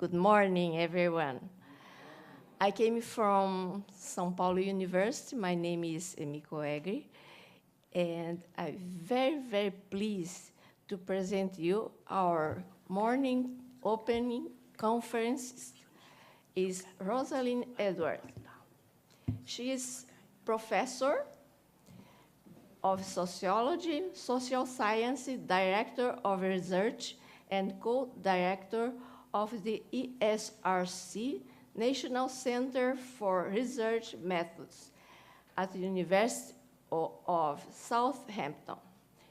Good morning, everyone. I came from São Paulo University. My name is Emiko Egri, and I'm very, very pleased to present you our morning opening conference is Rosalind Edwards. She is professor of sociology, social science, director of research, and co-director of the ESRC, National Center for Research Methods at the University of Southampton.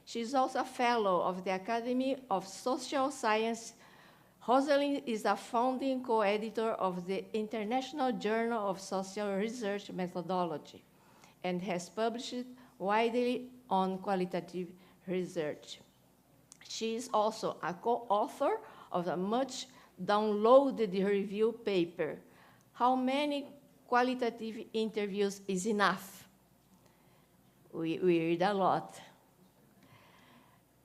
She is also a fellow of the Academy of Social Science. Rosalind is a founding co-editor of the International Journal of Social Research Methodology and has published widely on qualitative research. She is also a co-author of a much downloaded review paper, How Many Qualitative Interviews is Enough? We read a lot.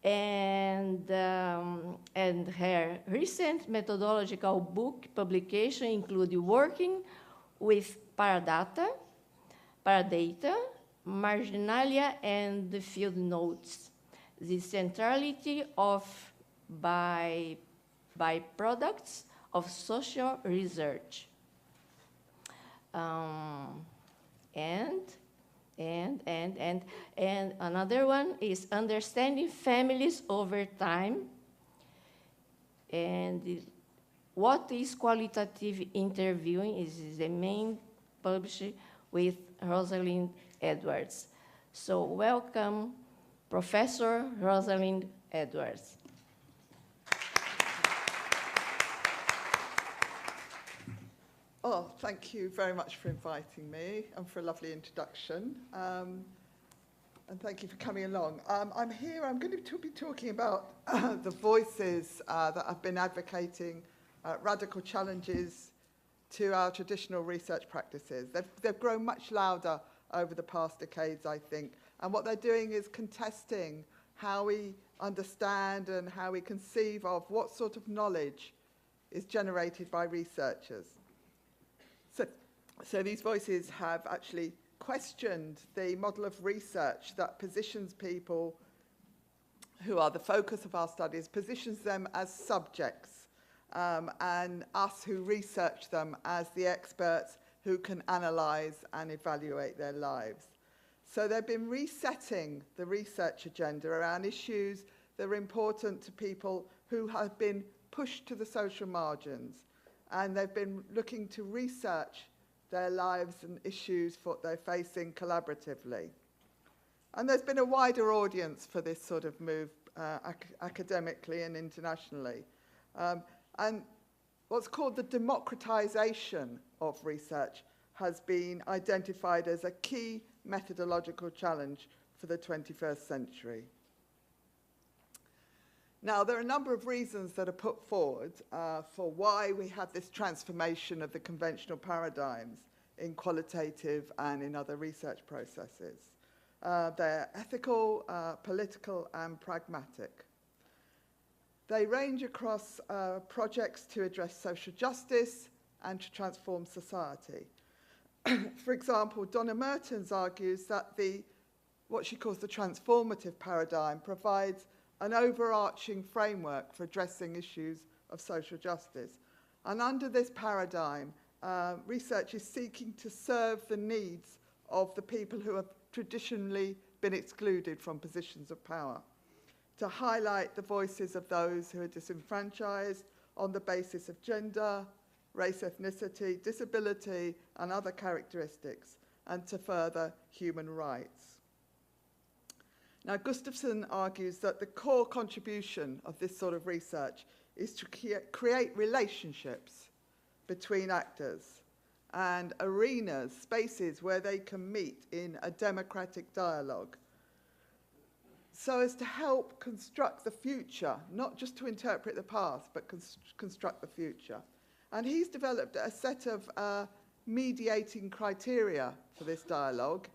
And her recent methodological book publication include Working with Paradata, Marginalia, and the Field Notes, the centrality of byproducts of social research. And another one is Understanding Families Over Time. And what is qualitative interviewing is the main published with Rosalind Edwards. So welcome, Professor Rosalind Edwards. Oh, thank you very much for inviting me and for a lovely introduction. And thank you for coming along. I'm here, I'm going to be talking about the voices that have been advocating radical challenges to our traditional research practices. They've grown much louder over the past decades, I think. And what they're doing is contesting how we understand and how we conceive of what sort of knowledge is generated by researchers. So these voices have actually questioned the model of research that positions people who are the focus of our studies, positions them as subjects, and us who research them as the experts who can analyse and evaluate their lives. So they've been resetting the research agenda around issues that are important to people who have been pushed to the social margins, and they've been looking to research their lives and issues that they're facing collaboratively. And there's been a wider audience for this sort of move academically and internationally. And what's called the democratization of research has been identified as a key methodological challenge for the 21st century. Now, there are a number of reasons that are put forward for why we have this transformation of the conventional paradigms in qualitative and in other research processes. They're ethical, political, and pragmatic. They range across projects to address social justice and to transform society. For example, Donna Mertens argues that what she calls the transformative paradigm provides an overarching framework for addressing issues of social justice. And under this paradigm, research is seeking to serve the needs of the people who have traditionally been excluded from positions of power, to highlight the voices of those who are disenfranchised on the basis of gender, race, ethnicity, disability, and other characteristics, and to further human rights. Now, Gustafsson argues that the core contribution of this sort of research is to create relationships between actors and arenas, spaces where they can meet in a democratic dialogue, so as to help construct the future, not just to interpret the past, but construct the future. And he's developed a set of mediating criteria for this dialogue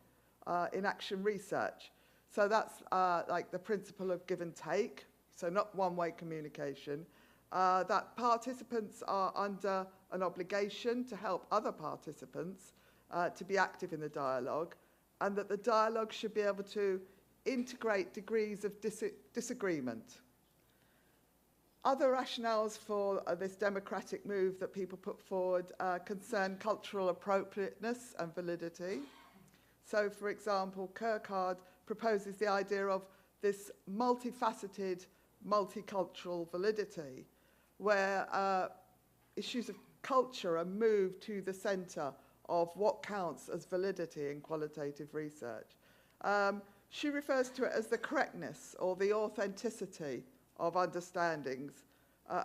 in action research. So that's like the principle of give and take, so not one-way communication, that participants are under an obligation to help other participants to be active in the dialogue, and that the dialogue should be able to integrate degrees of disagreement. Other rationales for this democratic move that people put forward concern cultural appropriateness and validity. So, for example, Kirkard proposes the idea of this multifaceted, multicultural validity, where issues of culture are moved to the centre of what counts as validity in qualitative research. She refers to it as the correctness or the authenticity of understandings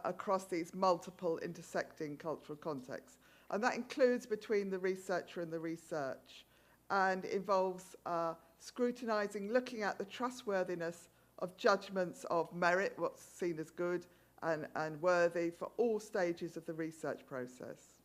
across these multiple intersecting cultural contexts. And that includes between the researcher and the research, and involves scrutinising, looking at the trustworthiness of judgments of merit, what's seen as good and worthy for all stages of the research process.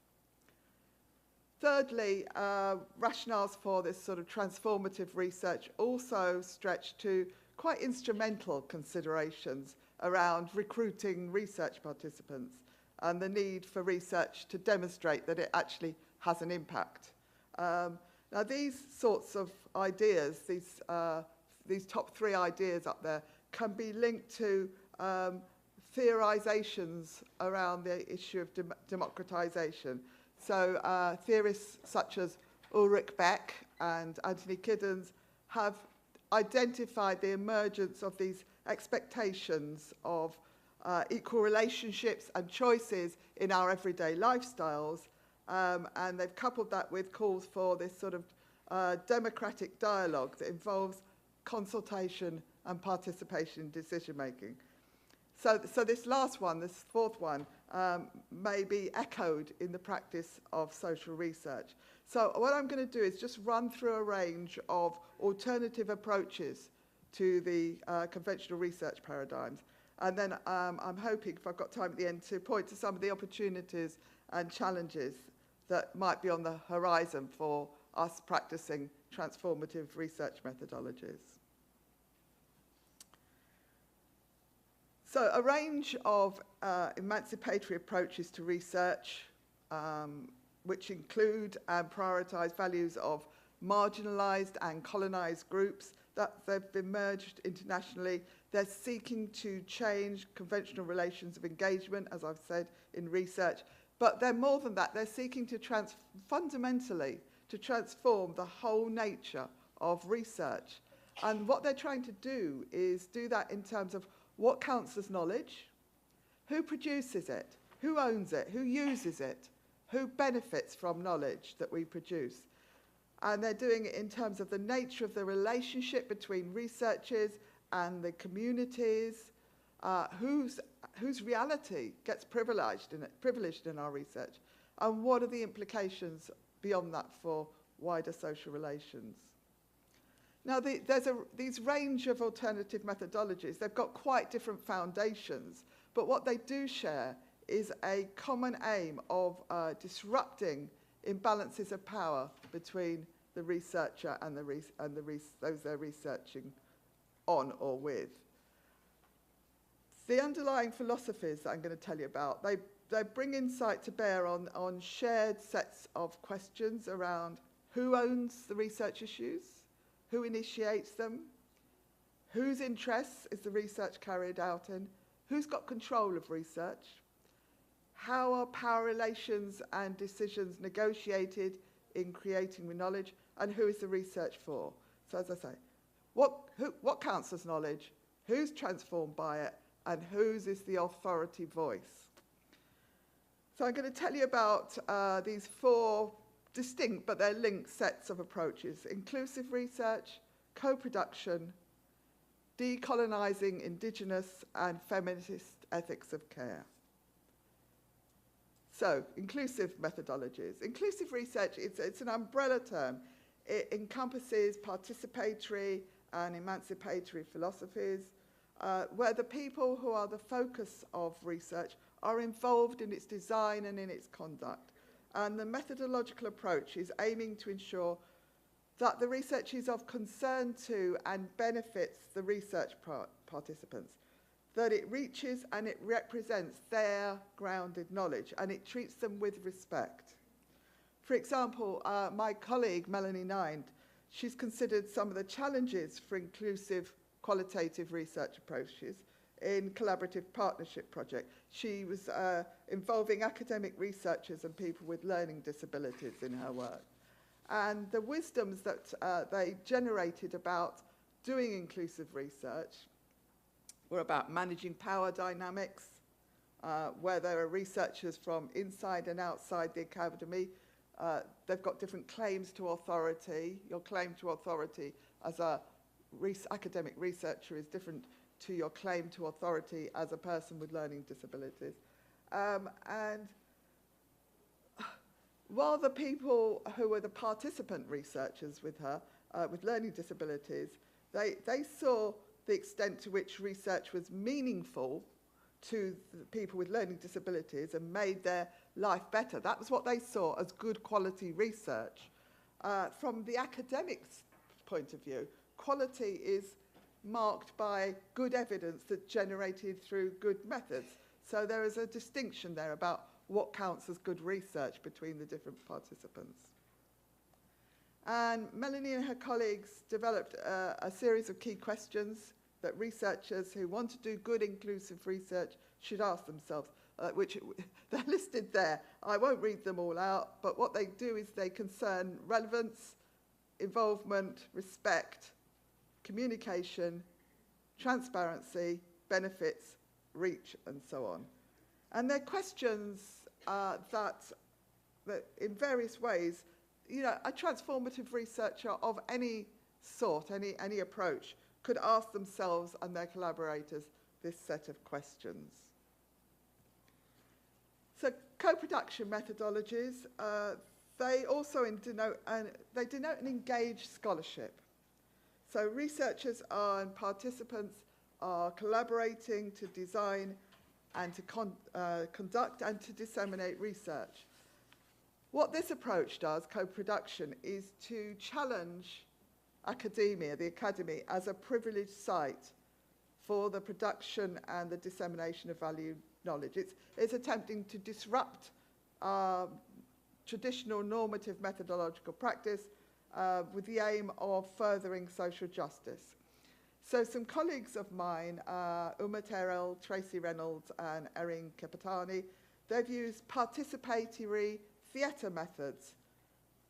Thirdly, rationales for this sort of transformative research also stretch to quite instrumental considerations around recruiting research participants and the need for research to demonstrate that it actually has an impact. Now, these sorts of ideas, these top three ideas up there, can be linked to theorizations around the issue of democratization. So theorists such as Ulrich Beck and Anthony Giddens have identified the emergence of these expectations of equal relationships and choices in our everyday lifestyles, and they've coupled that with calls for this sort of democratic dialogue that involves consultation and participation in decision-making. So this last one, this fourth one, may be echoed in the practice of social research. So what I'm going to do is just run through a range of alternative approaches to the conventional research paradigms. And then I'm hoping, if I've got time at the end, to point to some of the opportunities and challenges that might be on the horizon for us practicing transformative research methodologies. So a range of emancipatory approaches to research, which include and prioritise values of marginalised and colonised groups, that they've emerged internationally. They're seeking to change conventional relations of engagement, as I've said, in research. But they're more than that. They're seeking to fundamentally to transform the whole nature of research. And what they're trying to do is do that in terms of what counts as knowledge, who produces it, who owns it, who uses it, who benefits from knowledge that we produce. And they're doing it in terms of the nature of the relationship between researchers and the communities, whose reality gets privileged in our research, and what are the implications beyond that for wider social relations. Now, there's these range of alternative methodologies. They've got quite different foundations, but what they do share is a common aim of disrupting imbalances of power between the researcher and those they're researching on or with. The underlying philosophies that I'm going to tell you about, they bring insight to bear on shared sets of questions around who owns the research issues, who initiates them, whose interests is the research carried out in, who's got control of research, how are power relations and decisions negotiated in creating the knowledge, and who is the research for. So as I say, what counts as knowledge, who's transformed by it, and whose is the authority voice. So I'm going to tell you about these four distinct, but they're linked sets of approaches: inclusive research, co-production, decolonizing Indigenous, and feminist ethics of care. So, inclusive methodologies. Inclusive research, it's an umbrella term. It encompasses participatory and emancipatory philosophies, where the people who are the focus of research are involved in its design and in its conduct. And the methodological approach is aiming to ensure that the research is of concern to and benefits the research participants, that it reaches and it represents their grounded knowledge, and it treats them with respect. For example, my colleague, Melanie Nind, she's considered some of the challenges for inclusive qualitative research approaches in collaborative partnership project. She was involving academic researchers and people with learning disabilities in her work. And the wisdoms that they generated about doing inclusive research were about managing power dynamics, where there are researchers from inside and outside the academy. They've got different claims to authority. Your claim to authority as a academic researcher is different to your claim to authority as a person with learning disabilities. And while the people who were the participant researchers with her, with learning disabilities, they saw the extent to which research was meaningful to the people with learning disabilities and made their life better. That was what they saw as good quality research. From the academic's point of view, quality is marked by good evidence that's generated through good methods. So there is a distinction there about what counts as good research between the different participants. And Melanie and her colleagues developed a series of key questions that researchers who want to do good inclusive research should ask themselves, which they're listed there. I won't read them all out, but what they do is they concern relevance, involvement, respect, communication, transparency, benefits, reach, and so on. And they're questions that in various ways, you know, a transformative researcher of any sort, any approach, could ask themselves and their collaborators this set of questions. So co-production methodologies, they also denote an engaged scholarship. So researchers and participants are collaborating to design and to conduct and to disseminate research. What this approach does, co-production, is to challenge academia, the academy, as a privileged site for the production and the dissemination of valued knowledge. It's attempting to disrupt traditional normative methodological practice with the aim of furthering social justice. So some colleagues of mine, Uma Terrell, Tracy Reynolds, and Erin Kepatani, they've used participatory theatre methods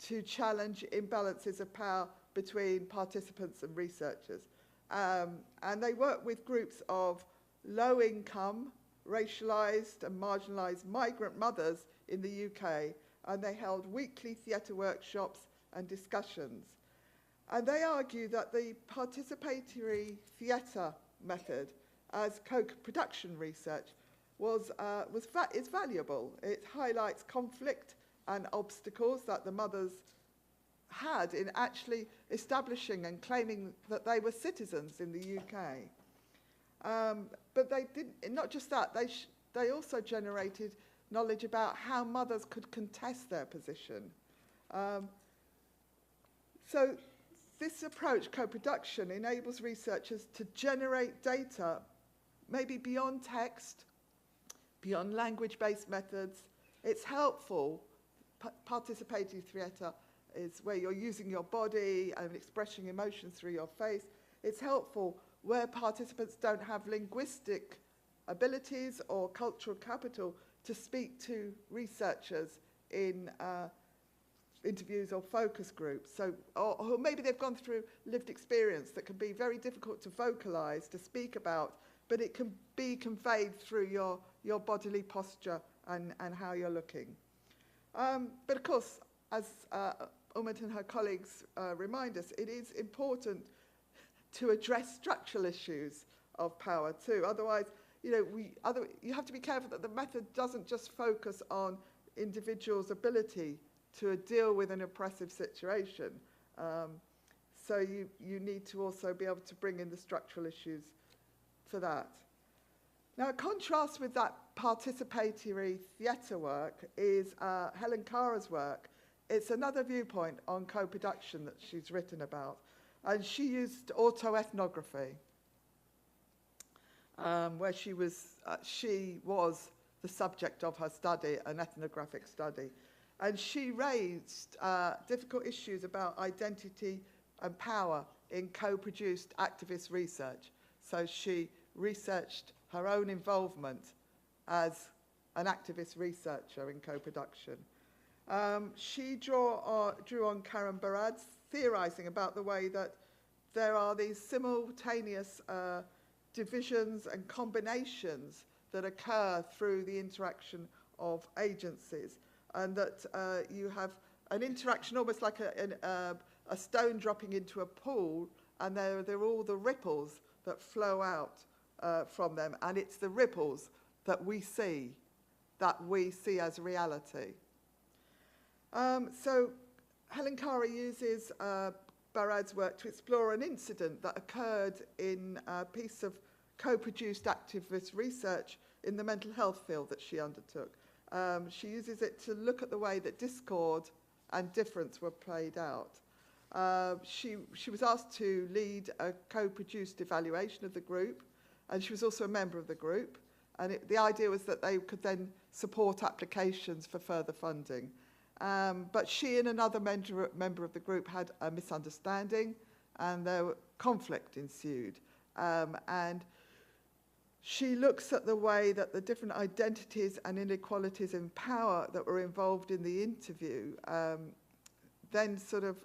to challenge imbalances of power between participants and researchers. And they work with groups of low-income, racialised and marginalised migrant mothers in the UK, and they held weekly theatre workshops and discussions. And they argue that the participatory theatre method as co-production research is valuable. It highlights conflict and obstacles that the mothers had in actually establishing and claiming that they were citizens in the UK. But they didn't, not just that, they also generated knowledge about how mothers could contest their position. So this approach, co-production, enables researchers to generate data maybe beyond text, beyond language-based methods. It's helpful. Participatory theatre is where you're using your body and expressing emotions through your face. It's helpful where participants don't have linguistic abilities or cultural capital to speak to researchers in interviews or focus groups. So, or maybe they've gone through lived experience that can be very difficult to vocalise, to speak about, but it can be conveyed through your bodily posture and how you're looking. But of course, as Umut and her colleagues remind us, it is important to address structural issues of power too. Otherwise, you have to be careful that the method doesn't just focus on individuals' ability to deal with an oppressive situation. So you need to also be able to bring in the structural issues for that. Now, a contrast with that participatory theatre work is Helen Cara's work. It's another viewpoint on co-production that she's written about. And she used autoethnography. where she was the subject of her study, an ethnographic study. And she raised difficult issues about identity and power in co-produced activist research. So she researched her own involvement as an activist researcher in co-production. She drew on Karen Barad's theorising about the way that there are these simultaneous divisions and combinations that occur through the interaction of agencies, and that you have an interaction almost like a stone dropping into a pool, and there are all the ripples that flow out from them, and it's the ripples that we see as reality. So Helen Carey uses Barad's work to explore an incident that occurred in a piece of co-produced activist research in the mental health field that she undertook. She uses it to look at the way that discord and difference were played out. She was asked to lead a co-produced evaluation of the group, and she was also a member of the group. And the idea was that they could then support applications for further funding. But she and another member of the group had a misunderstanding, and conflict ensued. And she looks at the way that the different identities and inequalities in power that were involved in the interview then sort of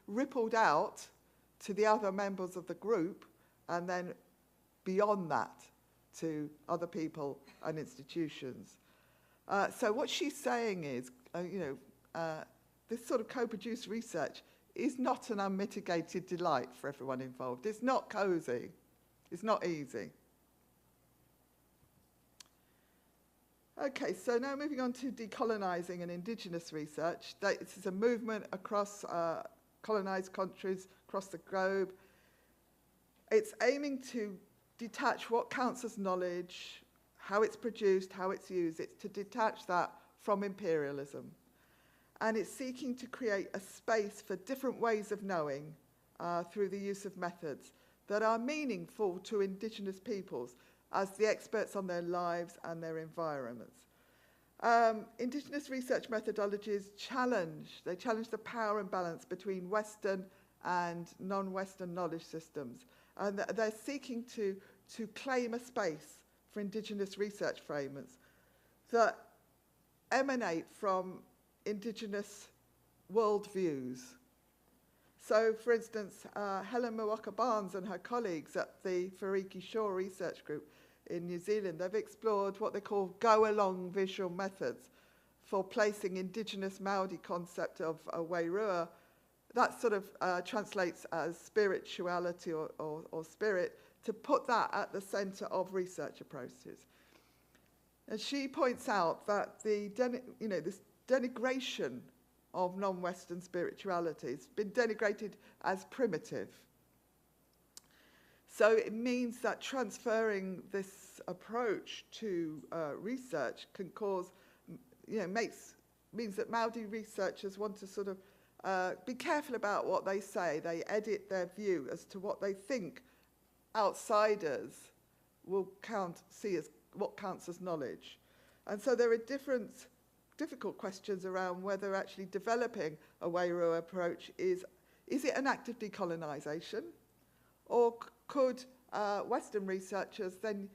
rippled out to the other members of the group, and then beyond that to other people and institutions. So what she's saying is, this sort of co-produced research is not an unmitigated delight for everyone involved. It's not cosy. It's not easy. Okay, so now moving on to decolonizing and Indigenous research. This is a movement across colonized countries across the globe. It's aiming to detach what counts as knowledge, how it's produced, how it's used. It's to detach that from imperialism. And it's seeking to create a space for different ways of knowing through the use of methods that are meaningful to Indigenous peoples as the experts on their lives and their environments. Indigenous research methodologies challenge the power imbalance between Western and non-Western knowledge systems. And they're seeking to claim a space for Indigenous research frameworks that emanate from Indigenous worldviews. So, for instance, Helen Mwaka-Barnes and her colleagues at the Wharekirauponga Shore Research Group in New Zealand, they've explored what they call go-along visual methods for placing Indigenous Māori concept of a wairua. That sort of translates as spirituality or spirit, to put that at the centre of research approaches. And she points out that this denigration of non-Western spirituality has been denigrated as primitive. So it means that transferring this approach to research can cause, means that Māori researchers want to sort of be careful about what they say. They edit their view as to what they think outsiders will see as what counts as knowledge. And so there are difficult questions around whether actually developing a wairua approach is it an act of decolonisation, or could Western researchers then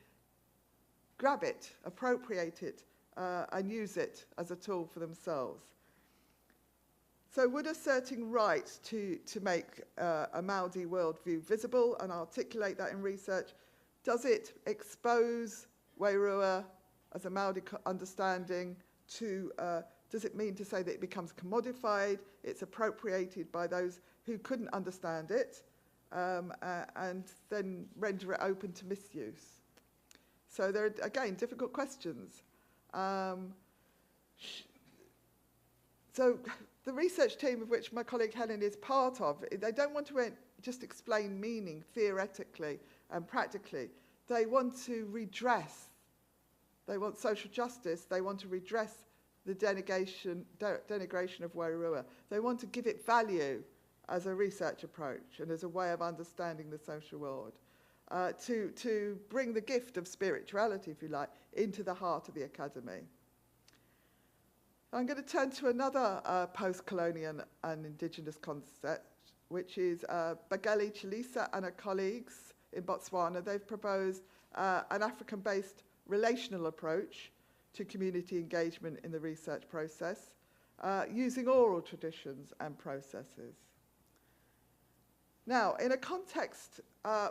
grab it, appropriate it, and use it as a tool for themselves? So would asserting rights to make a Māori worldview visible and articulate that in research, does it expose wairua as a Māori understanding to, does it mean to say that it becomes commodified, it's appropriated by those who couldn't understand it, and then render it open to misuse? So there are, again, difficult questions. So the research team of which my colleague Helen is part of, they don't want to just explain meaning theoretically and practically. They want to redress, they want social justice, they want to redress the denigration of wairua. They want to give it value as a research approach and as a way of understanding the social world. to bring the gift of spirituality, if you like, into the heart of the academy. I'm going to turn to another post-colonial and indigenous concept, which is Bageli Chilisa and her colleagues in Botswana. They've proposed an African-based relational approach to community engagement in the research process, using oral traditions and processes. Now, in a context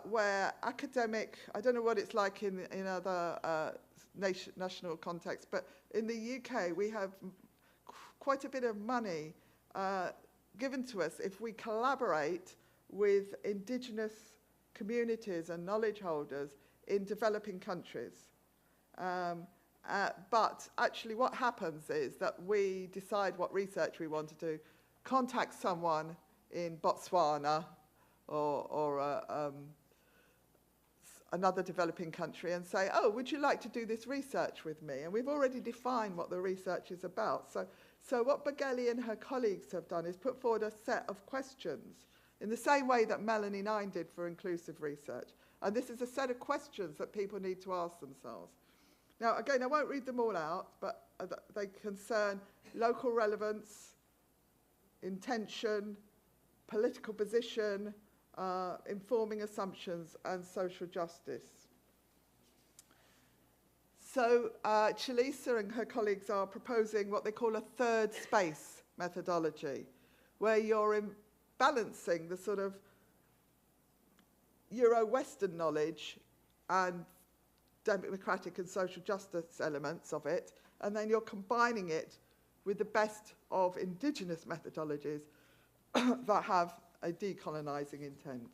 where academic, I don't know what it's like in other national contexts, but in the UK we have quite a bit of money given to us if we collaborate with indigenous communities and knowledge holders in developing countries. But actually what happens is that we decide what research we want to do, contact someone in Botswana or another developing country and say, oh, would you like to do this research with me? And we've already defined what the research is about. So what Bageli and her colleagues have done is put forward a set of questions in the same way that Melanie Nine did for inclusive research. And this is a set of questions that people need to ask themselves. Now, again, I won't read them all out, but they concern local relevance, intention, political position, informing assumptions, and social justice. So Chilisa and her colleagues are proposing what they call a third space methodology, where you're balancing the sort of Euro-Western knowledge and democratic and social justice elements of it, and then you're combining it with the best of indigenous methodologies that have a decolonizing intent.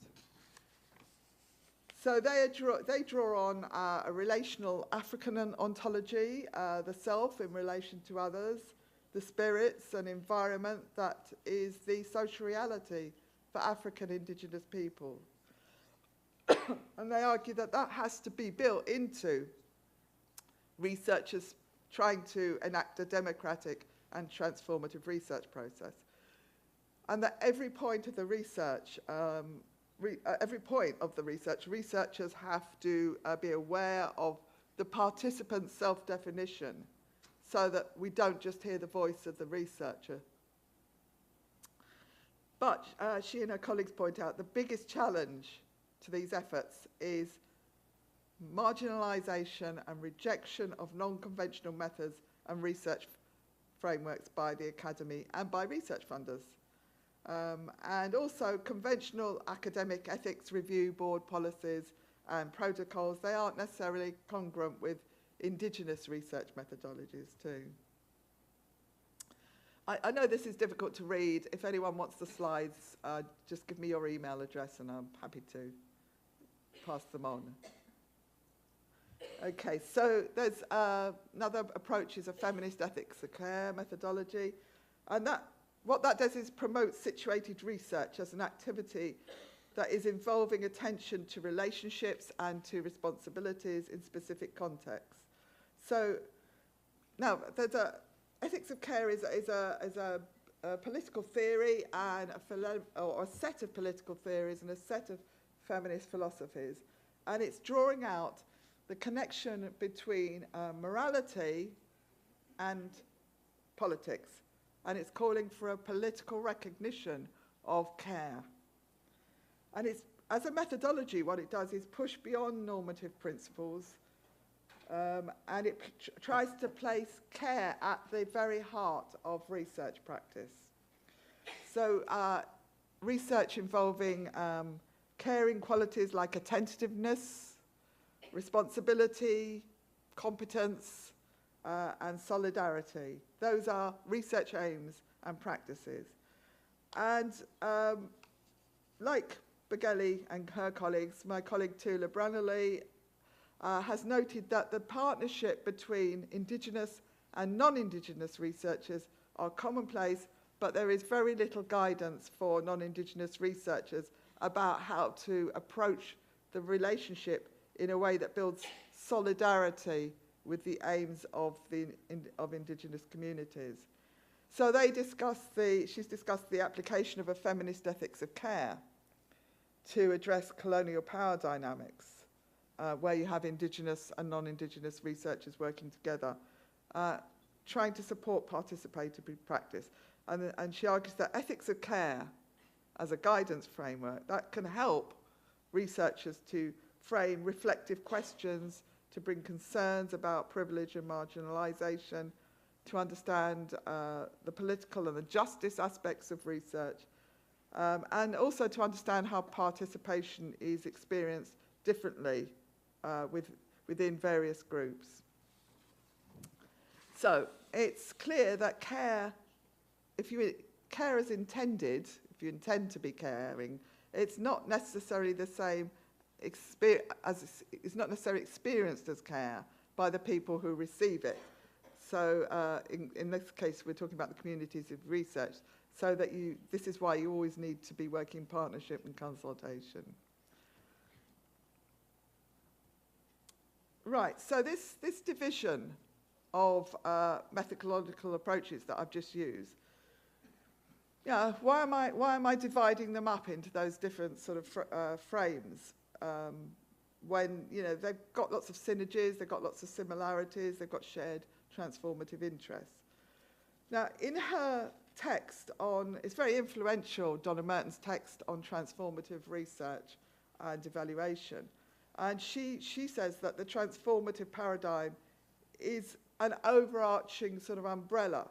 So they draw on a relational African ontology, the self in relation to others, the spirits and environment that is the social reality for African indigenous people. And they argue that that has to be built into researchers trying to enact a democratic and transformative research process. And that every point of the research, researchers have to be aware of the participant's self-definition so that we don't just hear the voice of the researcher. But she and her colleagues point out the biggest challenge to these efforts is marginalisation and rejection of non-conventional methods and research frameworks by the academy and by research funders. And also conventional academic ethics review board policies and protocols, they aren't necessarily congruent with indigenous research methodologies too. I know this is difficult to read. If anyone wants the slides, just give me your email address and I'm happy to pass them on. Okay, so there's another approach is a feminist ethics of care methodology. And what that does is promote situated research as an activity that is involving attention to relationships and to responsibilities in specific contexts. So now, ethics of care is a political theory and a set of political theories and a set of feminist philosophies. And it's drawing out the connection between morality and politics. And it's calling for a political recognition of care. And it's, as a methodology, what it does is push beyond normative principles, and it tries to place care at the very heart of research practice. So research involving caring qualities like attentiveness, responsibility, competence, and solidarity. Those are research aims and practices. And like Bageli and her colleagues, my colleague Tula Branley has noted that the partnership between Indigenous and non-Indigenous researchers are commonplace, but there is very little guidance for non-Indigenous researchers about how to approach the relationship in a way that builds solidarity with the aims of Indigenous communities. So she's discussed the application of a feminist ethics of care. to address colonial power dynamics, where you have Indigenous and non-Indigenous researchers working together, trying to support participatory practice. And she argues that ethics of care as a guidance framework, that can help researchers to frame reflective questions, to bring concerns about privilege and marginalisation, to understand the political and the justice aspects of research, and also to understand how participation is experienced differently within various groups. So it's clear that care, care is intended, if you intend to be caring, it's not necessarily the same it's not necessarily experienced as care by the people who receive it. So in this case, we're talking about the communities of research, so that this is why you always need to be working in partnership and consultation. Right, so this division of methodological approaches that I've just used, yeah, why am I dividing them up into those different sort of frames? When, you know, they've got lots of synergies, they've got lots of similarities, they've got shared transformative interests. Now, in her text on, it's very influential, Donna Merton's text on transformative research and evaluation, and she says that the transformative paradigm is an overarching sort of umbrella.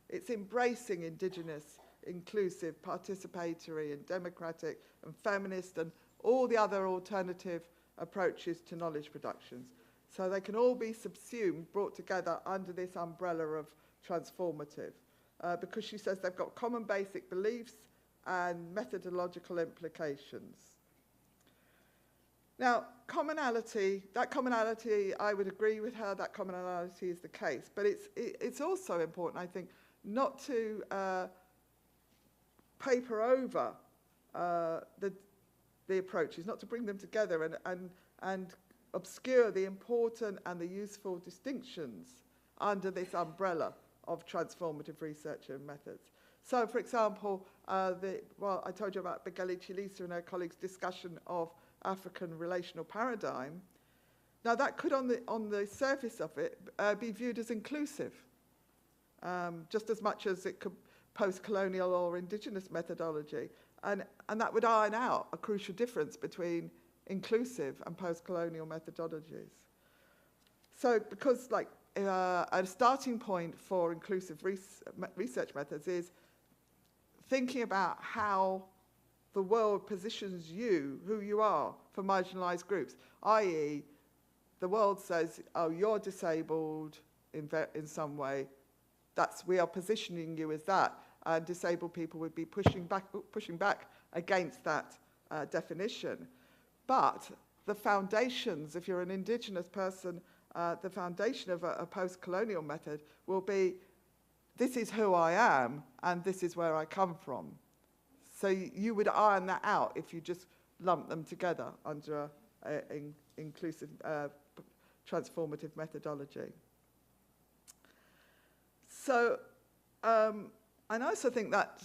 It's embracing Indigenous, inclusive, participatory and democratic and feminist and all the other alternative approaches to knowledge productions. So they can all be subsumed, brought together under this umbrella of transformative, because she says they've got common basic beliefs and methodological implications. Now, that commonality, I would agree with her, that commonality is the case, but it's also important, I think, not to paper over the approaches, not to bring them together and obscure the important and the useful distinctions under this umbrella of transformative research and methods. So, for example, I told you about Begeli Chilisa and her colleagues' discussion of African relational paradigm. Now, that could, on the surface of it, be viewed as inclusive, just as much as it could post-colonial or Indigenous methodology. And that would iron out a crucial difference between inclusive and post-colonial methodologies. So because a starting point for inclusive research methods is thinking about how the world positions you, who you are, for marginalised groups, i.e. the world says, oh, you're disabled in some way, we are positioning you as that. And disabled people would be pushing back against that definition. But the foundations, if you're an Indigenous person, the foundation of a post-colonial method will be, this is who I am, and this is where I come from. So you would iron that out if you just lump them together under an inclusive, transformative methodology. So, and I also think that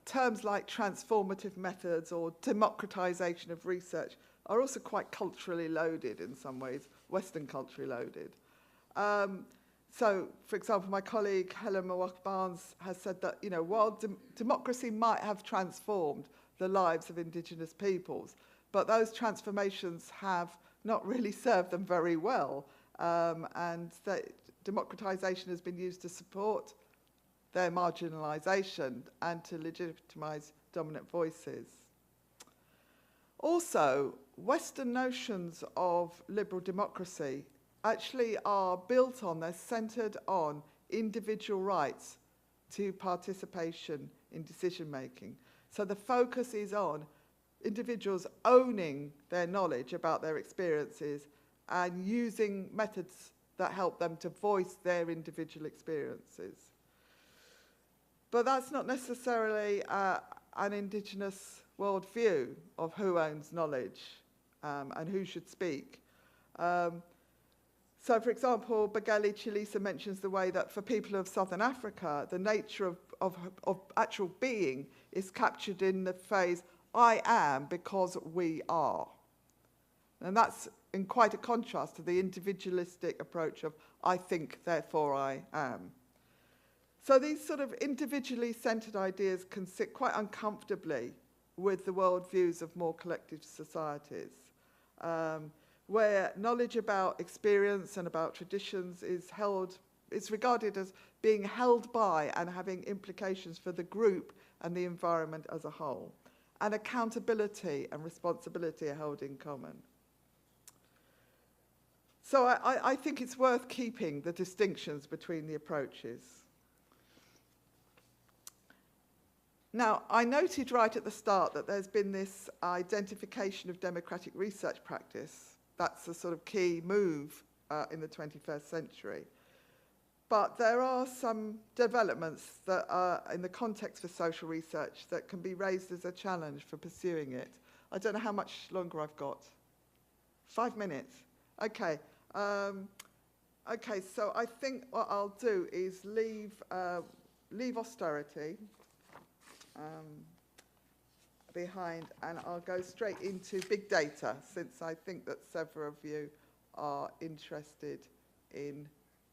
terms like transformative methods or democratization of research are also quite culturally loaded in some ways, Western culturally loaded. So, for example, my colleague Helen Mawak-Barnes has said that, you know, while democracy might have transformed the lives of Indigenous peoples, but those transformations have not really served them very well, and that democratization has been used to support their marginalisation and to legitimise dominant voices. Also, Western notions of liberal democracy actually are built on, they're centred on individual rights to participation in decision-making. So the focus is on individuals owning their knowledge about their experiences and using methods that help them to voice their individual experiences. But that's not necessarily an Indigenous worldview of who owns knowledge and who should speak. So, for example, Begeli Chilisa mentions the way that for people of Southern Africa, the nature of actual being is captured in the phrase, I am because we are. And that's in quite a contrast to the individualistic approach of I think, therefore I am. So these sort of individually centred ideas can sit quite uncomfortably with the worldviews of more collective societies, where knowledge about experience and about traditions is regarded as being held by and having implications for the group and the environment as a whole. And accountability and responsibility are held in common. So I think it's worth keeping the distinctions between the approaches. Now, I noted right at the start that there's been this identification of democratic research practice. That's a sort of key move in the 21st century. But there are some developments that are in the context for social research that can be raised as a challenge for pursuing it. I don't know how much longer I've got. 5 minutes. Okay. Okay, so I think what I'll do is leave austerity behind, and I'll go straight into big data, since I think that several of you are interested in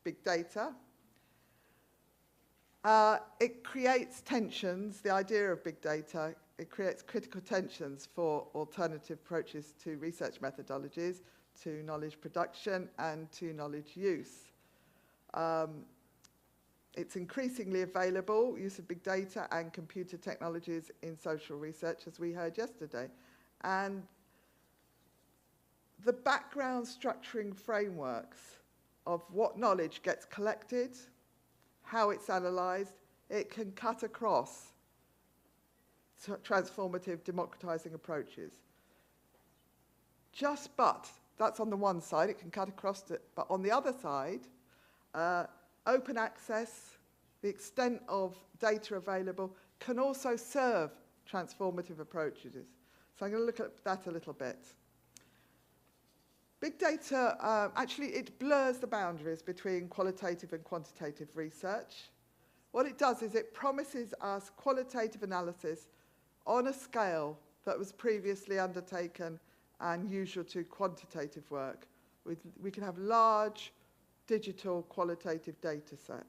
big data. It creates tensions, the idea of big data, it creates critical tensions for alternative approaches to research methodologies, to knowledge production, and to knowledge use. It's increasingly available, use of big data and computer technologies in social research, as we heard yesterday. And the background structuring frameworks of what knowledge gets collected, how it's analysed, it can cut across transformative, democratising approaches. But that's on the one side, it can cut across it. But on the other side, open access, the extent of data available, can also serve transformative approaches. So I'm going to look at that a little bit. Big data, actually, it blurs the boundaries between qualitative and quantitative research. What it does is it promises us qualitative analysis on a scale that was previously undertaken and usual to quantitative work. We can have large digital qualitative data sets.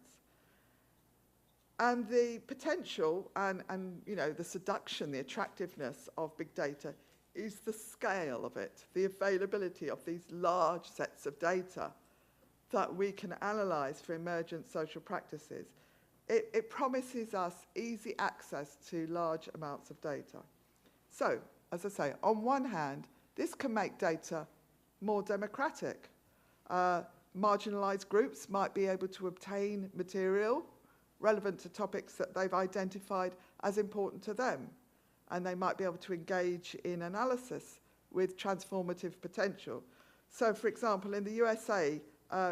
And the potential and you know, the seduction, the attractiveness of big data is the scale of it, the availability of these large sets of data that we can analyse for emergent social practices. It promises us easy access to large amounts of data. So, as I say, on one hand, this can make data more democratic. Marginalised groups might be able to obtain material relevant to topics that they've identified as important to them, and they might be able to engage in analysis with transformative potential. So, for example, in the USA,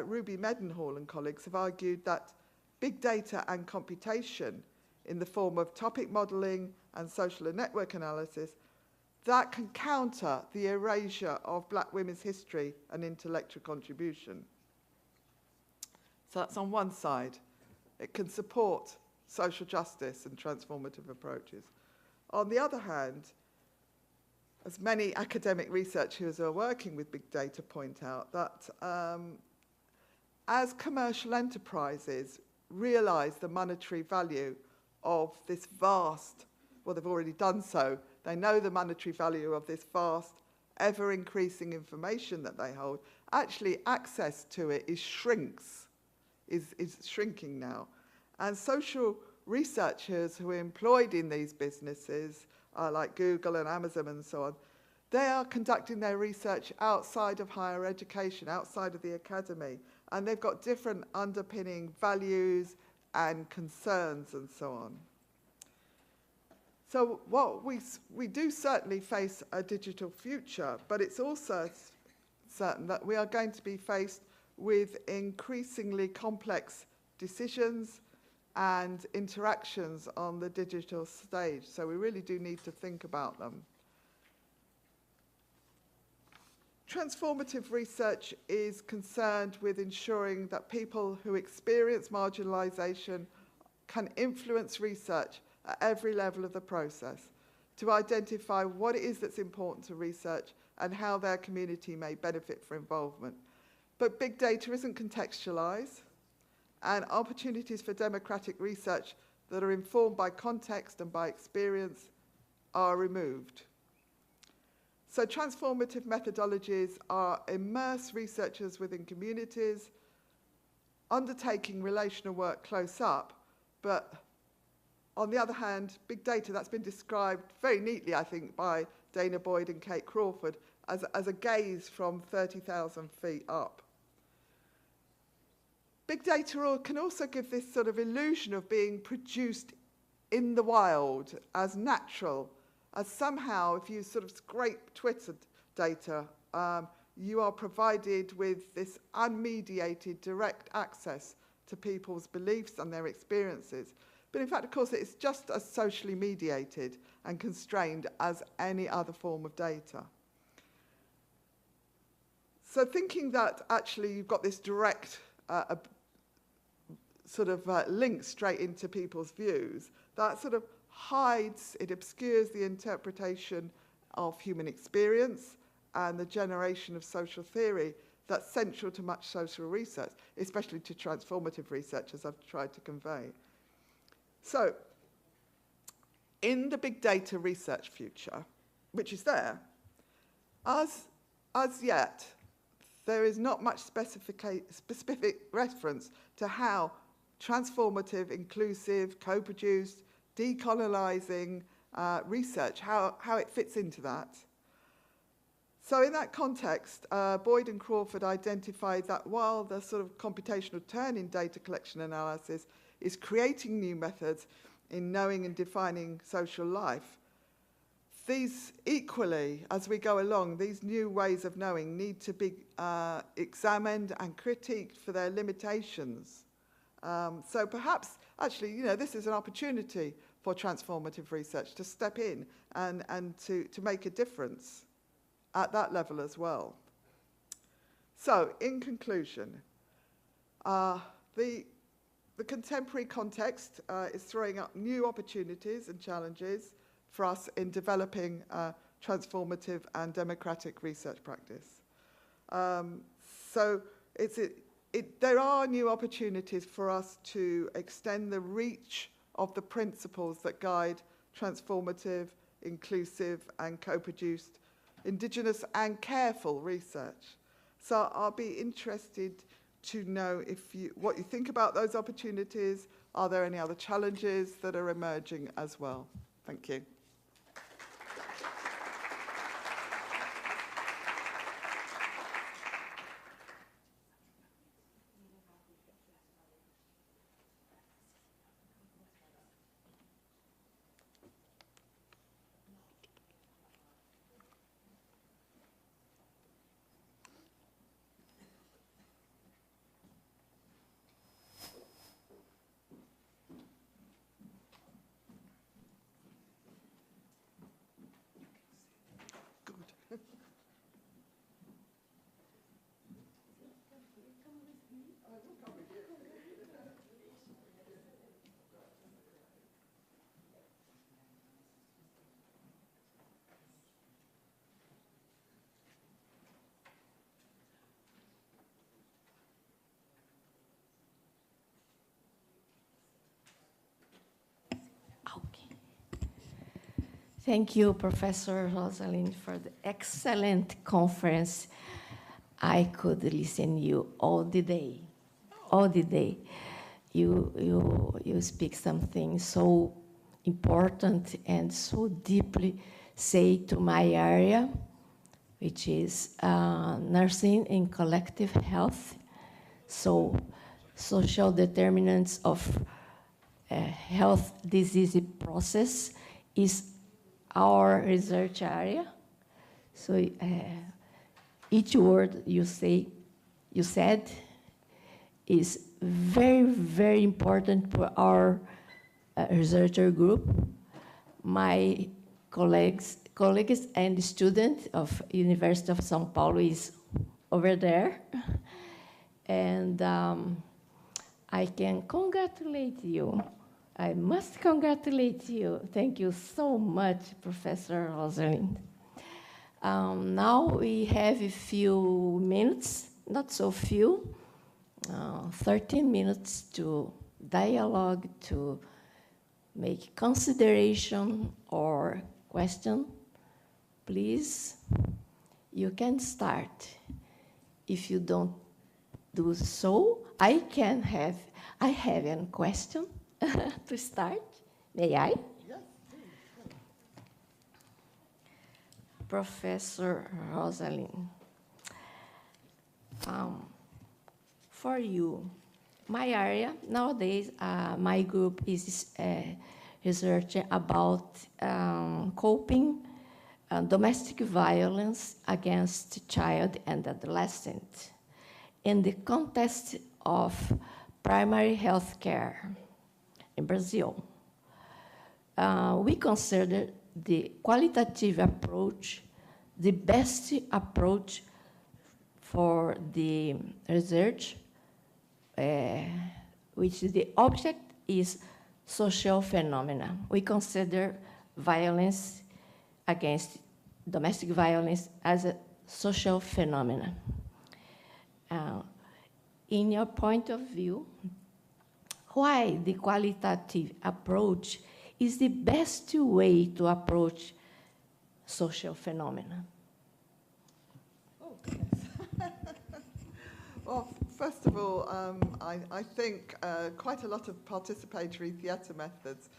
Ruby Medenhall and colleagues have argued that big data and computation in the form of topic modelling and social and network analysis, that can counter the erasure of black women's history and intellectual contribution. So that's on one side. It can support social justice and transformative approaches. On the other hand, as many academic researchers who are working with big data point out, that as commercial enterprises realise the monetary value of this vast, well, they've already done so, they know the monetary value of this vast, ever-increasing information that they hold, actually access to it is shrinking now. And social researchers who are employed in these businesses, like Google and Amazon and so on, they are conducting their research outside of higher education, outside of the academy, and they've got different underpinning values and concerns and so on. So what we do certainly face a digital future, but it's also certain that we are going to be faced with increasingly complex decisions and interactions on the digital stage. So we really do need to think about them. Transformative research is concerned with ensuring that people who experience marginalisation can influence research at every level of the process. to identify what it is that's important to research and how their community may benefit from involvement. But big data isn't contextualised, and opportunities for democratic research that are informed by context and by experience are removed. So transformative methodologies are immerse researchers within communities, undertaking relational work close up, but on the other hand, big data, that's been described very neatly, I think, by Dana Boyd and Kate Crawford as a gaze from 30,000 feet up. Big data can also give this sort of illusion of being produced in the wild as natural, as somehow if you sort of scrape Twitter data, you are provided with this unmediated direct access to people's beliefs and their experiences. But in fact, of course, it's just as socially mediated and constrained as any other form of data. So thinking that actually you've got this direct link straight into people's views, that sort of hides, it obscures the interpretation of human experience and the generation of social theory that's central to much social research, especially to transformative research, as I've tried to convey. So, in the big data research future, which is there, as yet, there is not much specific reference to how transformative, inclusive, co-produced, decolonizing research, how it fits into that. So in that context, Boyd and Crawford identified that while the sort of computational turn in data collection analysis is creating new methods in knowing and defining social life, these equally, as we go along, these new ways of knowing need to be examined and critiqued for their limitations. So perhaps, actually, you know, this is an opportunity for transformative research to step in and to make a difference at that level as well. So, in conclusion, the contemporary context is throwing up new opportunities and challenges for us in developing transformative and democratic research practice. So there are new opportunities for us to extend the reach of the principles that guide transformative, inclusive, and co-produced Indigenous and careful research. So I'll be interested to know what you think about those opportunities. Are there any other challenges that are emerging as well? Thank you. Thank you, Professor Rosalind, for the excellent conference. I could listen you all the day, all the day. You speak something so important and so deeply say to my area, which is nursing in collective health. So social determinants of health disease process is our research area. So each word you said is very, very important for our researcher group. My colleagues and student of University of São Paulo is over there. And I can congratulate you I must congratulate you. Thank you so much, Professor Rosalind. Now we have a few minutes, not so few, 13 minutes to dialogue, to make consideration or question. Please, you can start. If you don't do so, I have a question to start. May I? Yes. Professor Rosalind, for you, my area nowadays, my group is researching about coping domestic violence against child and adolescent in the context of primary health care in Brazil. We consider the qualitative approach the best approach for the research, which the object is social phenomena. We consider violence against domestic violence as a social phenomenon. In your point of view, why the qualitative approach is the best way to approach social phenomena? Oh, goodness. Well, first of all, I think quite a lot of participatory theatre methods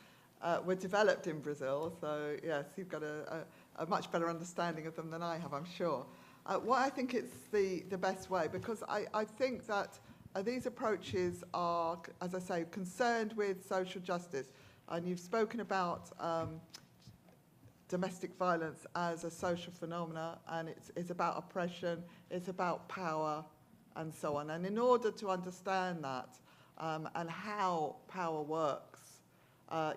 were developed in Brazil. So, yes, you've got a much better understanding of them than I have, I'm sure. Why I think it's the best way, because I think that these approaches are, as I say, concerned with social justice. And you've spoken about domestic violence as a social phenomena, and it's about oppression, it's about power, and so on. And in order to understand that and how power works,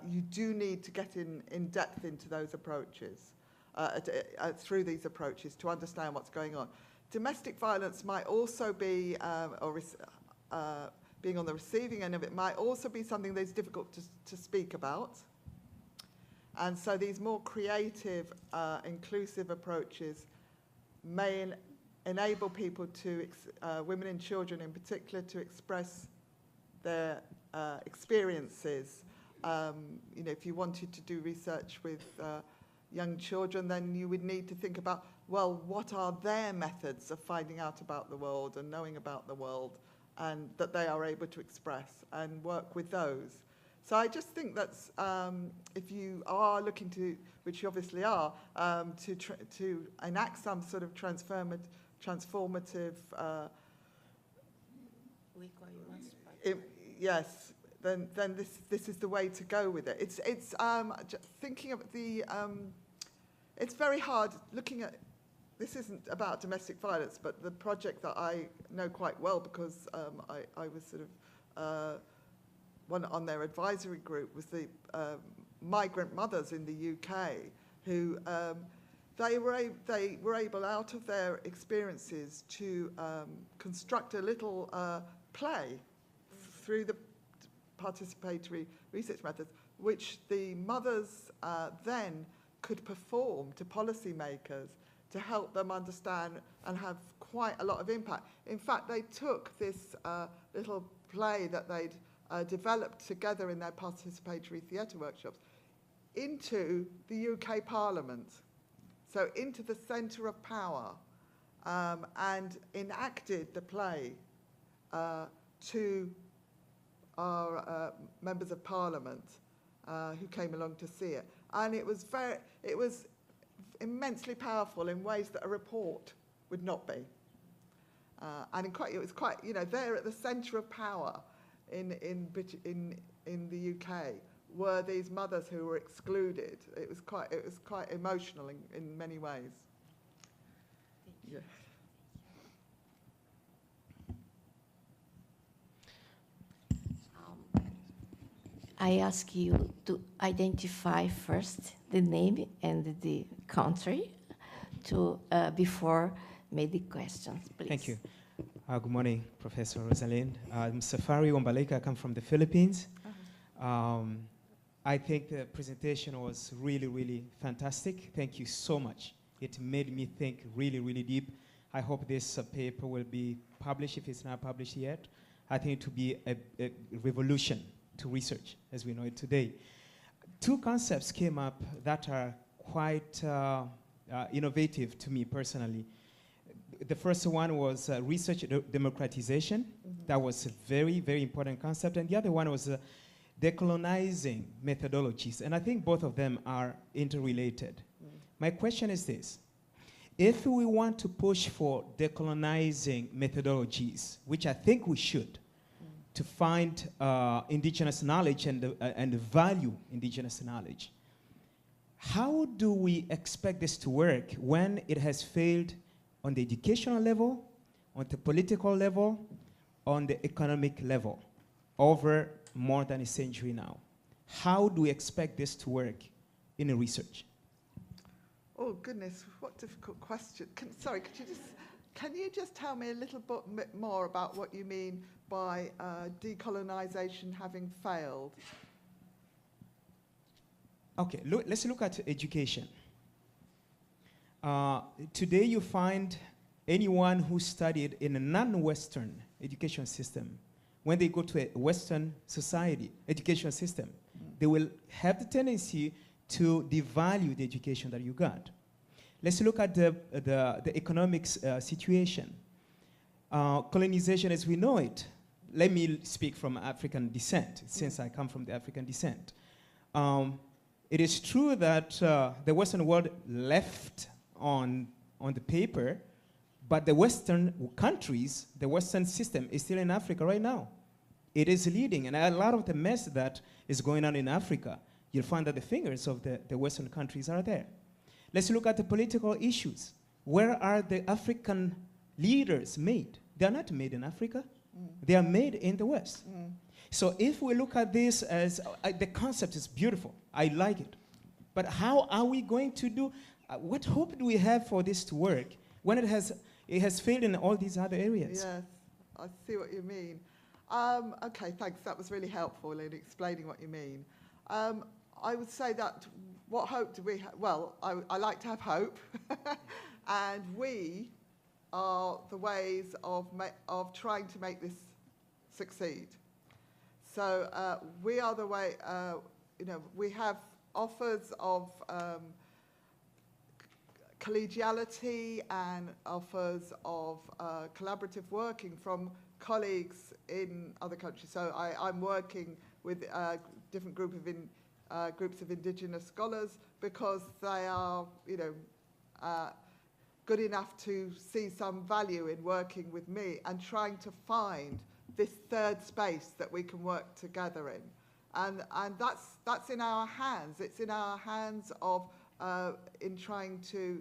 you do need to get in depth into those approaches, through these approaches, to understand what's going on. Domestic violence might also be, being on the receiving end of it, might also be something that's difficult to speak about. And so these more creative, inclusive approaches may enable people to, women and children in particular, to express their experiences. You know, if you wanted to do research with young children, then you would need to think about, well, what are their methods of finding out about the world and knowing about the world, and that they are able to express and work with those. So I just think that's, if you are looking to, which you obviously are, to enact some sort of transformative yes, then this is the way to go with it. It's thinking of the, it's very hard looking at, this isn't about domestic violence, but the project that I know quite well, because I was sort of one on their advisory group, was the migrant mothers in the UK, who they were able, out of their experiences, to construct a little play through the participatory research methods, which the mothers then could perform to policymakers to help them understand and have quite a lot of impact. In fact, they took this little play that they'd developed together in their participatory theatre workshops into the UK Parliament, so into the centre of power, and enacted the play to our members of Parliament who came along to see it. And it was immensely powerful in ways that a report would not be. And it was quite, you know, there at the centre of power in the UK were these mothers who were excluded. It was quite emotional in many ways. Yeah. I ask you to identify first the name and the country to before make the questions, please. Thank you. Good morning, Professor Rosalind. I'm Safari Wambaleka. I come from the Philippines. I think the presentation was really, really fantastic. Thank you so much. It made me think really, really deep. I hope this paper will be published if it's not published yet. I think it will be a revolution to research as we know it today. Two concepts came up that are quite innovative to me personally. The first one was research democratization. Mm-hmm. That was a very, very important concept. And the other one was decolonizing methodologies. And I think both of them are interrelated. Mm. My question is this. If we want to push for decolonizing methodologies, which I think we should, to find indigenous knowledge and value indigenous knowledge, how do we expect this to work when it has failed on the educational level, on the political level, on the economic level, over more than a century now? How do we expect this to work in a research? Oh goodness, what difficult question. Sorry, can you just tell me a little bit more about what you mean by decolonization having failed? Okay, let's look at education. Today you find anyone who studied in a non-Western education system, when they go to a Western society education system, they will have the tendency to devalue the education that you got. Let's look at the economics situation. Colonization as we know it, let me speak from African descent, since I come from the African descent. It is true that the Western world left on the paper, but the Western countries, the Western system is still in Africa right now. It is leading, and a lot of the mess that is going on in Africa, you'll find that the fingers of the Western countries are there. Let's look at the political issues. Where are the African leaders made? They are not made in Africa. They are made in the West. So if we look at this as, the concept is beautiful, I like it. But how are we going to do, what hope do we have for this to work when it has failed in all these other areas? Yes, I see what you mean. Okay, thanks. That was really helpful in explaining what you mean. I would say that what hope do we have? Well, I like to have hope. And we are the ways of trying to make this succeed. So we are the way, we have offers of collegiality and offers of collaborative working from colleagues in other countries. So I'm working with different groups of Indigenous scholars because they are, good enough to see some value in working with me and trying to find this third space that we can work together in. And that's in our hands. It's in our hands of in trying to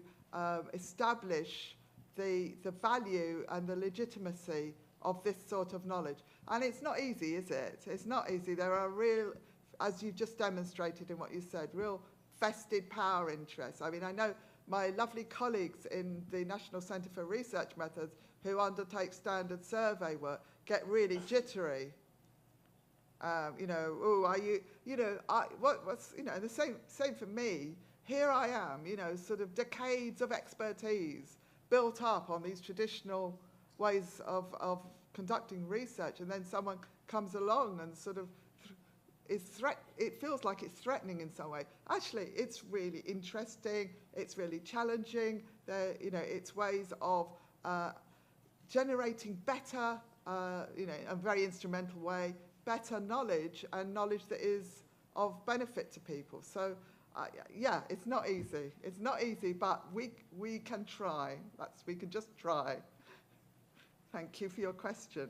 establish the value and the legitimacy of this sort of knowledge. And it's not easy, is it? It's not easy. There are real, as you've just demonstrated in what you said, real vested power interests. I mean, I know my lovely colleagues in the National Centre for Research Methods who undertake standard survey work get really jittery. The same for me. Here I am, sort of decades of expertise built up on these traditional ways of conducting research, and then someone comes along and sort of it feels like it's threatening in some way. Actually, it's really interesting. It's really challenging. It's ways of generating better, in a very instrumental way, better knowledge and knowledge that is of benefit to people. So, yeah, it's not easy. It's not easy, but we can try. We can just try. Thank you for your question.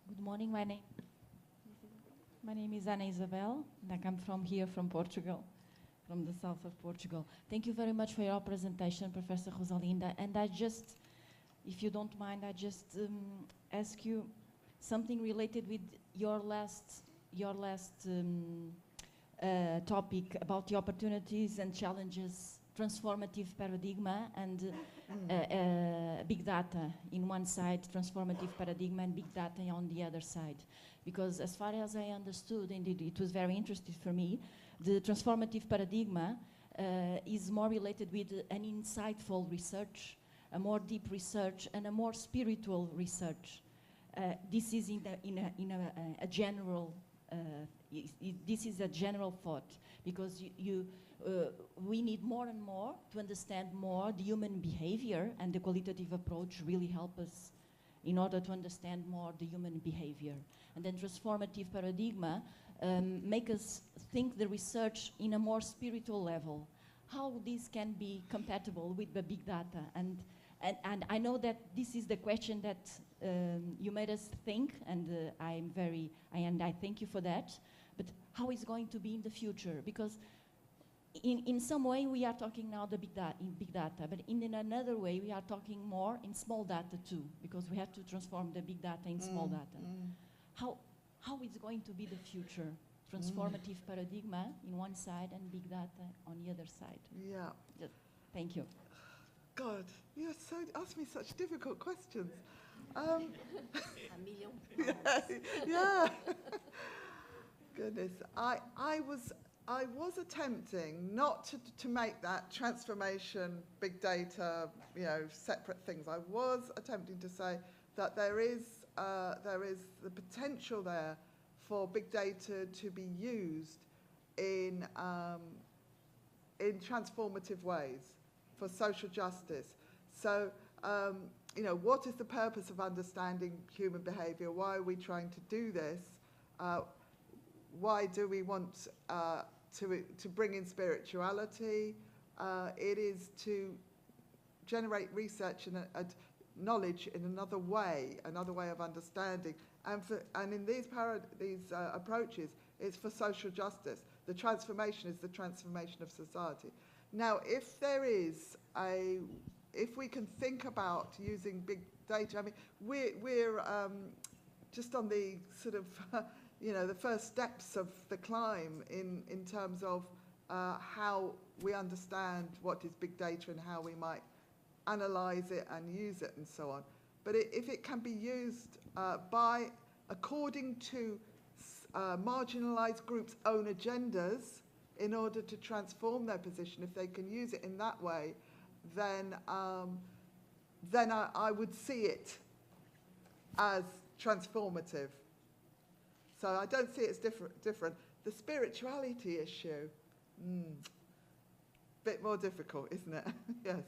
Good morning. My name is Isabel, and I come from Portugal, from the south of Portugal. Thank you very much for your presentation, Professor Rosalinda. And if you don't mind, I just ask you something related with your last topic about the opportunities and challenges, transformative paradigma and big data in one side, transformative paradigma and big data on the other side. Because as far as I understood, indeed it was very interesting for me, the transformative paradigma is more related with an insightful research, a more deep research, and a more spiritual research. This is in a general, this is a general thought, because we need more and more to understand more the human behavior, and the qualitative approach really help us in order to understand more the human behavior. And then transformative paradigma make us think the research in a more spiritual level, how this can be compatible with the big data. And I know that this is the question that you made us think, and I thank you for that. But how is going to be in the future? Because in some way we are talking now in big data, but in another way we are talking more in small data too, because we have to transform the big data in small data. How is going to be the future? Transformative paradigma in one side and big data on the other side. Yeah. Just, thank you. God, you ask me such difficult questions. A million Yeah, yeah. Goodness, I was attempting not to make that transformation, big data, separate things. I was attempting to say that there is the potential there for big data to be used in transformative ways for social justice. So, what is the purpose of understanding human behavior? Why are we trying to do this? Why do we want to bring in spirituality? It is to generate research and knowledge in another way of understanding. And in these approaches, it's for social justice. The transformation is the transformation of society. Now, if we can think about using big data, I mean, we're just on the sort of, the first steps of the climb in terms of how we understand what is big data and how we might analyze it and use it and so on. But if it can be used according to marginalized groups' own agendas in order to transform their position, if they can use it in that way, then I would see it as transformative. So I don't see it as different. The spirituality issue, bit more difficult, isn't it? Yes.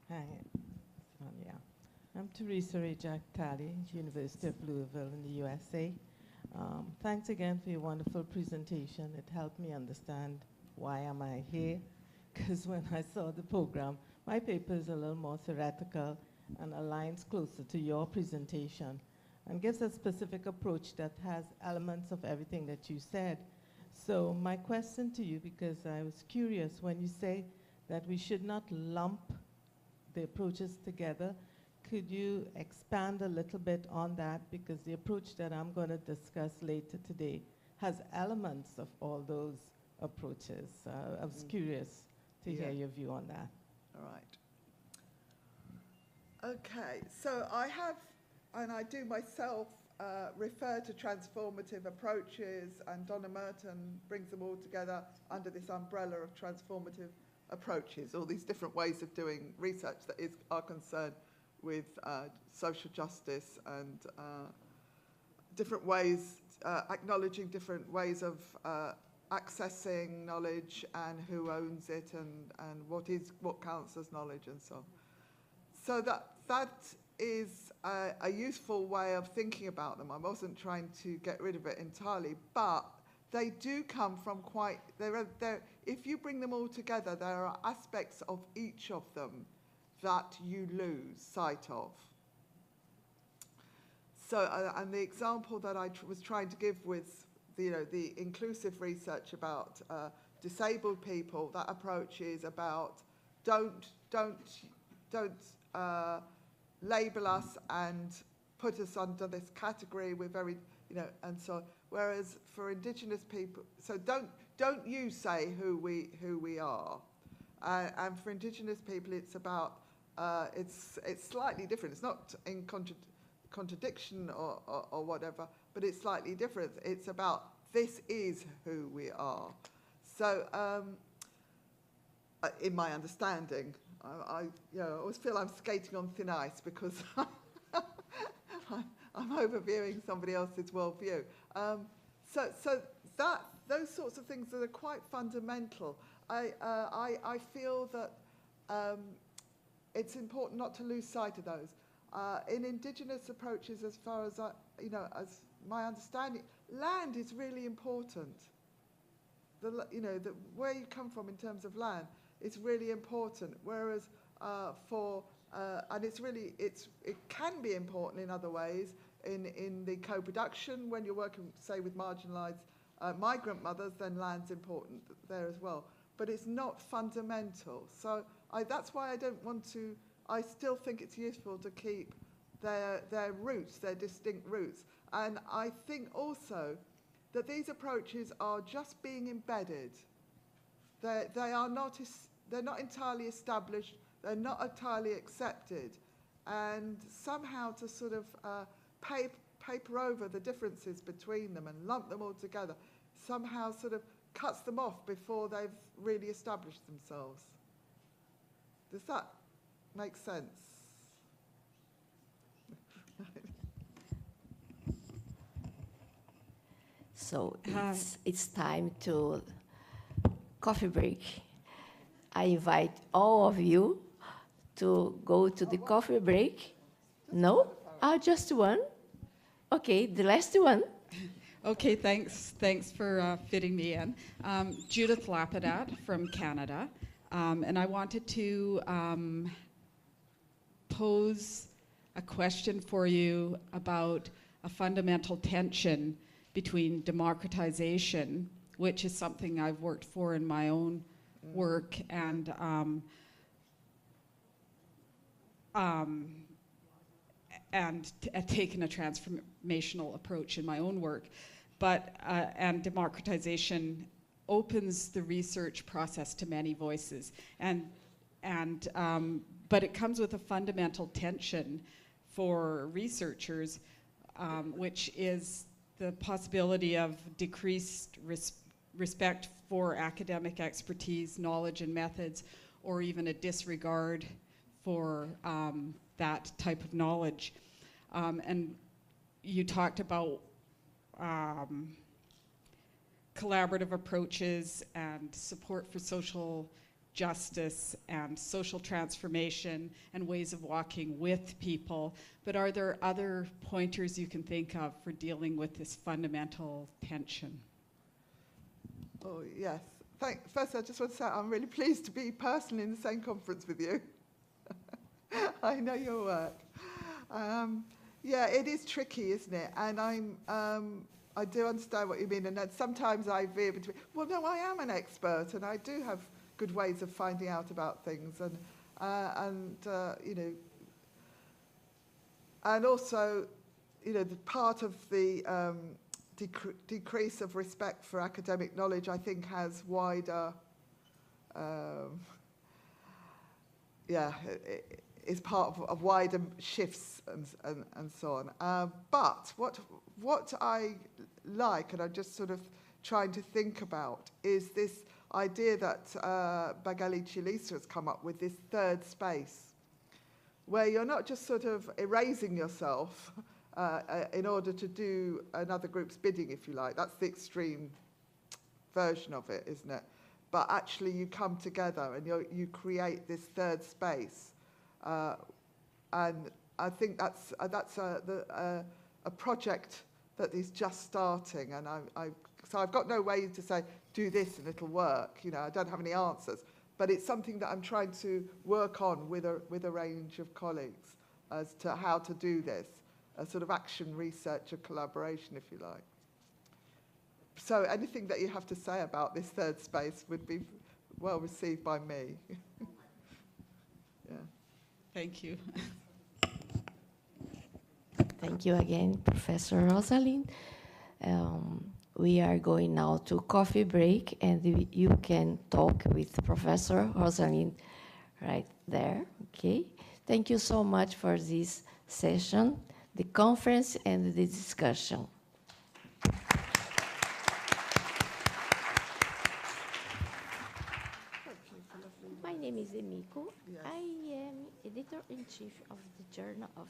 Hi, yeah. I'm Theresa Talley, University of Louisville in the USA. Thanks again for your wonderful presentation. It helped me understand why am I here, because when I saw the program, my paper is a little more theoretical and aligns closer to your presentation and gives a specific approach that has elements of everything that you said. So my question to you, because I was curious, when you say that we should not lump the approaches together, could you expand a little bit on that? Because the approach that I'm going to discuss later today has elements of all those approaches. I was curious to hear your view on that. All right. Okay, so I have, and I do myself, refer to transformative approaches, and Donna Merton brings them all together under this umbrella of transformative approaches, all these different ways of doing research that are concerned with social justice and different ways, acknowledging different ways of accessing knowledge and who owns it and what counts as knowledge and so on. So that is a useful way of thinking about them. I wasn't trying to get rid of it entirely, but they do come from if you bring them all together, there are aspects of each of them that you lose sight of. So, and the example that I was trying to give with the inclusive research about disabled people, that approach is about don't label us and put us under this category. We're very, and so on. Whereas for Indigenous people, so don't you say who we are. And for Indigenous people, it's about, it's slightly different. It's not in contradiction or whatever, but it's slightly different. It's about, this is who we are. So in my understanding, I always feel I'm skating on thin ice because I'm overviewing somebody else's worldview. So those sorts of things that are quite fundamental. I feel that it's important not to lose sight of those. In Indigenous approaches, as far as as my understanding, land is really important. The where you come from in terms of land is really important. Whereas and it can be important in other ways. In the co-production, when you're working, say, with marginalised migrant mothers, then land's important there as well. But it's not fundamental. So that's why I don't want to. I still think it's useful to keep their roots, their distinct roots. And I think also that these approaches are just being embedded. They're not entirely established. They're not entirely accepted. And somehow to sort of paper over the differences between them and lump them all together somehow sort of cuts them off before they've really established themselves. Does that make sense? So it's time to coffee break. I invite all of you to go to the coffee break. No? Just one? Okay, the last one. Okay, thanks. Thanks for fitting me in. Judith Lapidat from Canada, and I wanted to pose a question for you about a fundamental tension between democratization, which is something I've worked for in my own work, and taken a transformational approach in my own work. But and democratization opens the research process to many voices, but it comes with a fundamental tension for researchers, which is the possibility of decreased respect for academic expertise, knowledge, and methods, or even a disregard for that type of knowledge. And you talked about collaborative approaches and support for social justice and social transformation and ways of walking with people. But are there other pointers you can think of for dealing with this fundamental tension? Oh, yes. First, I just want to say I'm really pleased to be personally in the same conference with you. I know your work. Yeah, it is tricky, isn't it? And I do understand what you mean. And then sometimes I veer between, well, no, I am an expert, and I do have good ways of finding out about things. And also, the part of the decrease of respect for academic knowledge, I think, has wider, is part of wider shifts and so on. But what I like, and I'm just sort of trying to think about, is this idea that Bagali Chilisa has come up with, this third space, where you're not just sort of erasing yourself in order to do another group's bidding, if you like. That's the extreme version of it, isn't it? But actually you come together and you create this third space. And I think that's a project that is just starting. And so I've got no way to say, do this and it'll work. I don't have any answers. But it's something that I'm trying to work on with a range of colleagues as to how to do this, a sort of action, research, or collaboration, if you like. So anything that you have to say about this third space would be well received by me. Yeah. Thank you. Thank you again, Professor Rosalind. We are going now to coffee break, and you can talk with Professor Rosalind right there, okay? Thank you so much for this session, the conference, and the discussion. My name is Emiko. I am editor-in-chief of the Journal of